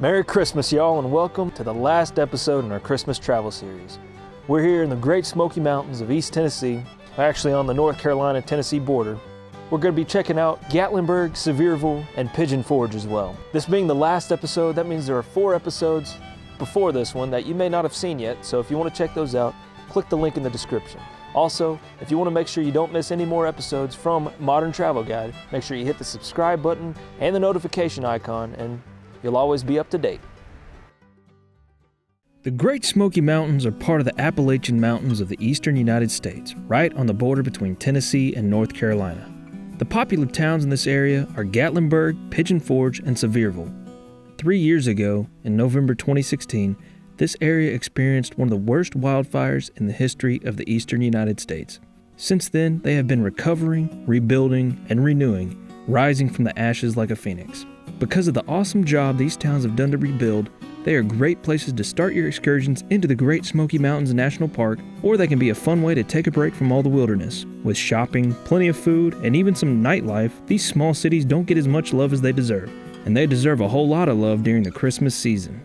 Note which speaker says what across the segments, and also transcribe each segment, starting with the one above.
Speaker 1: Merry Christmas, y'all, and welcome to the last episode in our Christmas travel series. We're here in the Great Smoky Mountains of East Tennessee, actually on the North Carolina-Tennessee border. We're going to be checking out Gatlinburg, Sevierville, and Pigeon Forge as well. This being the last episode, that means there are 4 episodes before this one that you may not have seen yet, so if you want to check those out, click the link in the description. Also, if you want to make sure you don't miss any more episodes from Modern Travel Guide, make sure you hit the subscribe button and the notification icon, and you'll always be up to date. The Great Smoky Mountains are part of the Appalachian Mountains of the eastern United States, right on the border between Tennessee and North Carolina. The popular towns in this area are Gatlinburg, Pigeon Forge, and Sevierville. 3 years ago, in November 2016, this area experienced one of the worst wildfires in the history of the eastern United States. Since then, they have been recovering, rebuilding, and renewing, rising from the ashes like a phoenix. Because of the awesome job these towns have done to rebuild, they are great places to start your excursions into the Great Smoky Mountains National Park, or they can be a fun way to take a break from all the wilderness. With shopping, plenty of food, and even some nightlife, these small cities don't get as much love as they deserve, and they deserve a whole lot of love during the Christmas season.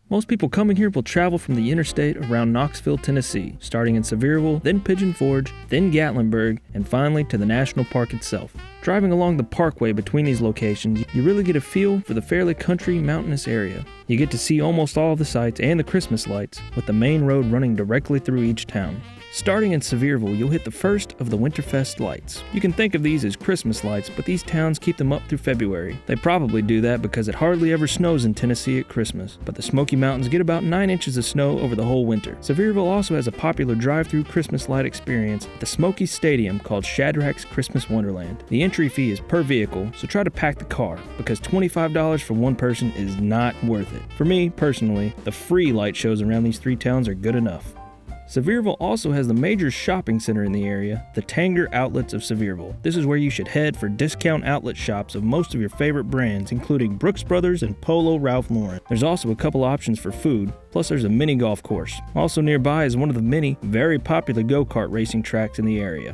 Speaker 1: Most people coming here will travel from the interstate around Knoxville, Tennessee, starting in Sevierville, then Pigeon Forge, then Gatlinburg, and finally to the national park itself. Driving along the parkway between these locations, you really get a feel for the fairly country, mountainous area. You get to see almost all of the sights and the Christmas lights, with the main road running directly through each town. Starting in Sevierville, you'll hit the first of the Winterfest Lights. You can think of these as Christmas lights, but these towns keep them up through February. They probably do that because it hardly ever snows in Tennessee at Christmas, but the Smoky Mountains get about 9 inches of snow over the whole winter. Sevierville also has a popular drive-through Christmas light experience at the Smokies Stadium called Shadrack's Christmas Wonderland. The entry fee is per vehicle, so try to pack the car, because $25 for one person is not worth it. For me, personally, the free light shows around these 3 towns are good enough. Sevierville also has the major shopping center in the area, the Tanger Outlets of Sevierville. This is where you should head for discount outlet shops of most of your favorite brands, including Brooks Brothers and Polo Ralph Lauren. There's also a couple options for food, plus there's a mini golf course. Also nearby is one of the many, very popular go-kart racing tracks in the area.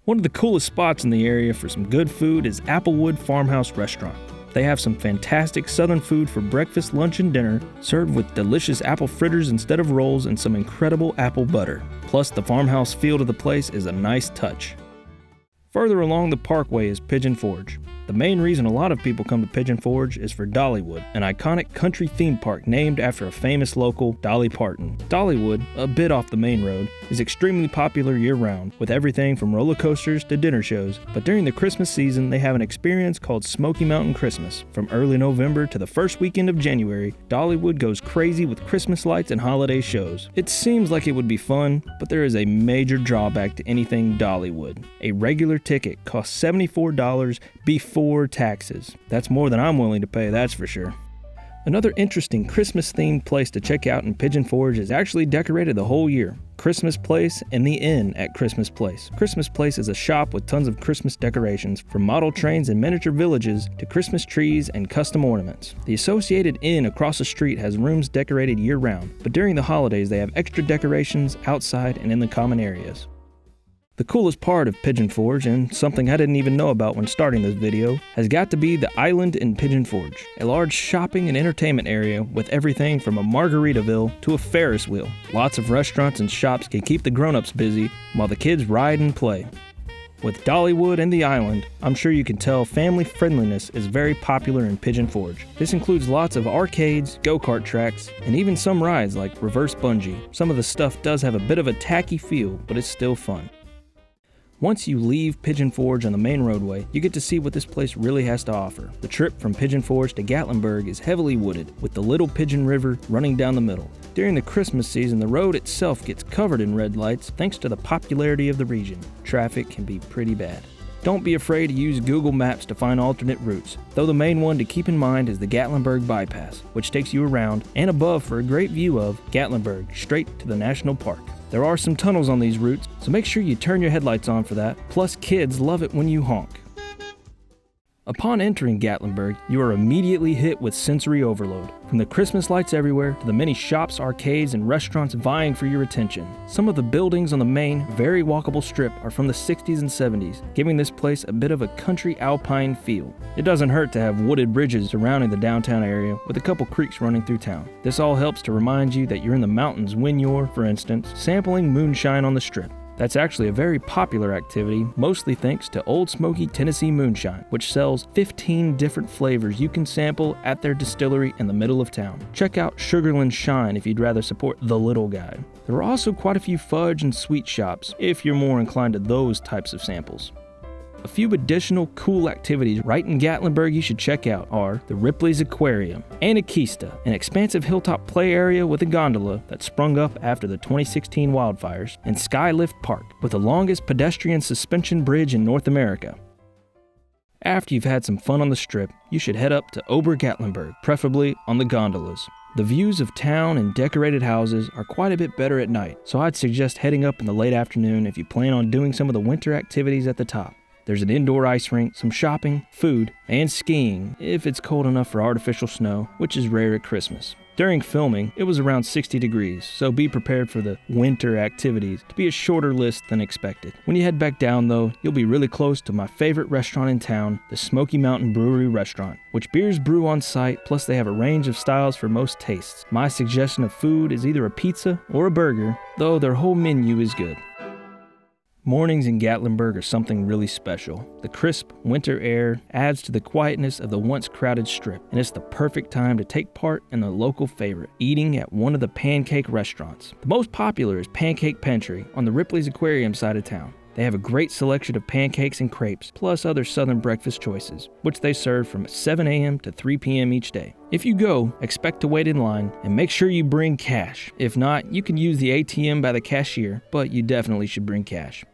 Speaker 1: One of the coolest spots in the area for some good food is Applewood Farmhouse Restaurant. They have some fantastic southern food for breakfast, lunch, and dinner, served with delicious apple fritters instead of rolls and some incredible apple butter. Plus, the farmhouse feel to the place is a nice touch. Further along the parkway is Pigeon Forge. The main reason a lot of people come to Pigeon Forge is for Dollywood, an iconic country theme park named after a famous local, Dolly Parton. Dollywood, a bit off the main road, is extremely popular year-round, with everything from roller coasters to dinner shows, but during the Christmas season they have an experience called Smoky Mountain Christmas. From early November to the first weekend of January, Dollywood goes crazy with Christmas lights and holiday shows. It seems like it would be fun, but there is a major drawback to anything Dollywood. A regular ticket costs $74 before taxes. That's more than I'm willing to pay, that's for sure. Another interesting Christmas-themed place to check out in Pigeon Forge is actually decorated the whole year. Christmas Place and the Inn at Christmas Place. Christmas Place is a shop with tons of Christmas decorations, from model trains and miniature villages to Christmas trees and custom ornaments. The Associated Inn across the street has rooms decorated year-round, but during the holidays they have extra decorations outside and in the common areas. The coolest part of Pigeon Forge, and something I didn't even know about when starting this video, has got to be the Island in Pigeon Forge, a large shopping and entertainment area with everything from a Margaritaville to a Ferris wheel. Lots of restaurants and shops can keep the grown-ups busy while the kids ride and play. With Dollywood and the island, I'm sure you can tell family friendliness is very popular in Pigeon Forge. This includes lots of arcades, go-kart tracks, and even some rides like reverse bungee. Some of the stuff does have a bit of a tacky feel, but it's still fun. Once you leave Pigeon Forge on the main roadway, you get to see what this place really has to offer. The trip from Pigeon Forge to Gatlinburg is heavily wooded, with the Little Pigeon River running down the middle. During the Christmas season, the road itself gets covered in red lights thanks to the popularity of the region. Traffic can be pretty bad. Don't be afraid to use Google Maps to find alternate routes, though the main one to keep in mind is the Gatlinburg Bypass, which takes you around and above for a great view of Gatlinburg straight to the National Park. There are some tunnels on these routes, so make sure you turn your headlights on for that, plus kids love it when you honk. Upon entering Gatlinburg, you are immediately hit with sensory overload. From the Christmas lights everywhere to the many shops, arcades, and restaurants vying for your attention. Some of the buildings on the main, very walkable strip are from the 60s and 70s, giving this place a bit of a country alpine feel. It doesn't hurt to have wooded bridges surrounding the downtown area with a couple creeks running through town. This all helps to remind you that you're in the mountains when you're, for instance, sampling moonshine on the strip. That's actually a very popular activity, mostly thanks to Old Smoky Tennessee Moonshine, which sells 15 different flavors you can sample at their distillery in the middle of town. Check out Sugarland Shine if you'd rather support the little guy. There are also quite a few fudge and sweet shops, if you're more inclined to those types of samples. A few additional cool activities right in Gatlinburg you should check out are the Ripley's Aquarium, Anarchista, an expansive hilltop play area with a gondola that sprung up after the 2016 wildfires, and Skylift Park, with the longest pedestrian suspension bridge in North America. After you've had some fun on the strip, you should head up to Ober Gatlinburg, preferably on the gondolas. The views of town and decorated houses are quite a bit better at night, so I'd suggest heading up in the late afternoon if you plan on doing some of the winter activities at the top. There's an indoor ice rink, some shopping, food, and skiing if it's cold enough for artificial snow, which is rare at Christmas. During filming, it was around 60 degrees, so be prepared for the winter activities to be a shorter list than expected. When you head back down though, you'll be really close to my favorite restaurant in town, the Smoky Mountain Brewery Restaurant, which beers brew on site, plus they have a range of styles for most tastes. My suggestion of food is either a pizza or a burger, though their whole menu is good. Mornings in Gatlinburg are something really special. The crisp winter air adds to the quietness of the once crowded strip, and it's the perfect time to take part in the local favorite, eating at one of the pancake restaurants. The most popular is Pancake Pantry on the Ripley's Aquarium side of town. They have a great selection of pancakes and crepes, plus other southern breakfast choices, which they serve from 7 a.m. to 3 p.m. each day. If you go, expect to wait in line, and make sure you bring cash. If not, you can use the ATM by the cashier, but you definitely should bring cash.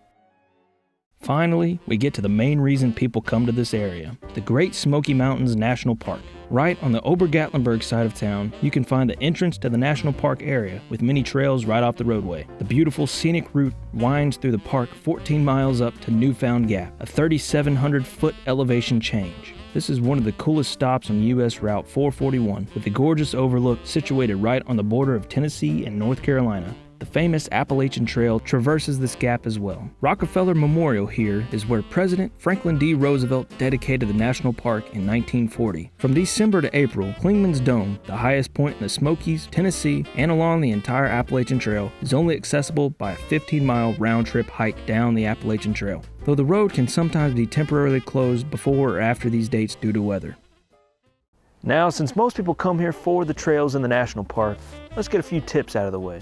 Speaker 1: Finally, we get to the main reason people come to this area, the Great Smoky Mountains National Park. Right on the Ober Gatlinburg side of town, you can find the entrance to the national park area with many trails right off the roadway. The beautiful scenic route winds through the park 14 miles up to Newfound Gap, a 3,700-foot elevation change. This is one of the coolest stops on U.S. Route 441, with the gorgeous overlook situated right on the border of Tennessee and North Carolina. The famous Appalachian Trail traverses this gap as well. Rockefeller Memorial here is where President Franklin D. Roosevelt dedicated the national park in 1940. From December to April, Clingman's Dome, the highest point in the Smokies, Tennessee, and along the entire Appalachian Trail, is only accessible by a 15-mile round-trip hike down the Appalachian Trail, though the road can sometimes be temporarily closed before or after these dates due to weather. Now, since most people come here for the trails in the national park, let's get a few tips out of the way.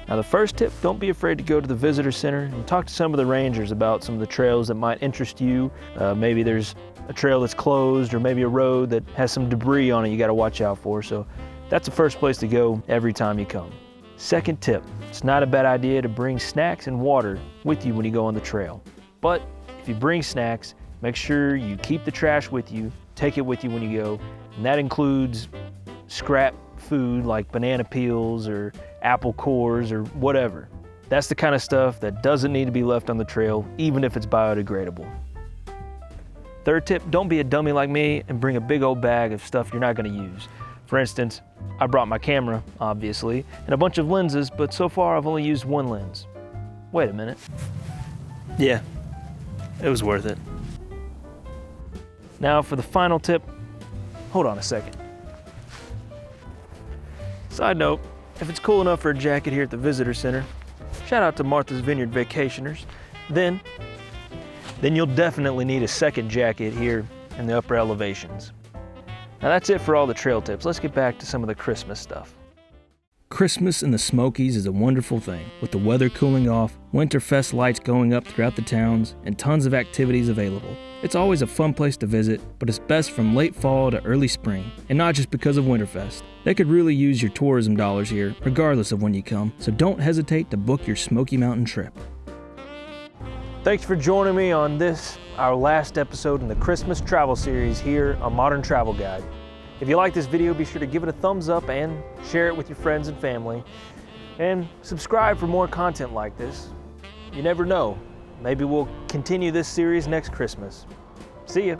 Speaker 1: Now the first tip, don't be afraid to go to the visitor center and talk to some of the rangers about some of the trails that might interest you. Maybe there's a trail that's closed, or maybe a road that has some debris on it you got to watch out for. So that's the first place to go every time you come. Second tip, it's not a bad idea to bring snacks and water with you when you go on the trail. But if you bring snacks, make sure you keep the trash with you, take it with you when you go, and that includes scrap food like banana peels or apple cores or whatever. That's the kind of stuff that doesn't need to be left on the trail, even if it's biodegradable. Third tip, don't be a dummy like me and bring a big old bag of stuff you're not going to use. For instance, I brought my camera, obviously, and a bunch of lenses, but so far I've only used one lens. Wait a minute. Yeah, it was worth it. Now for the final tip, hold on a second. Side note, if it's cool enough for a jacket here at the visitor center, shout out to Martha's Vineyard Vacationers, then you'll definitely need a second jacket here in the upper elevations. Now that's it for all the trail tips. Let's get back to some of the Christmas stuff. Christmas in the Smokies is a wonderful thing, with the weather cooling off, Winterfest lights going up throughout the towns, and tons of activities available. It's always a fun place to visit, but it's best from late fall to early spring, and not just because of Winterfest. They could really use your tourism dollars here, regardless of when you come, so don't hesitate to book your Smoky Mountain trip. Thanks for joining me on this, our last episode in the Christmas travel series here on Modern Travel Guide. If you like this video, be sure to give it a thumbs up and share it with your friends and family. And subscribe for more content like this. You never know, maybe we'll continue this series next Christmas. See ya.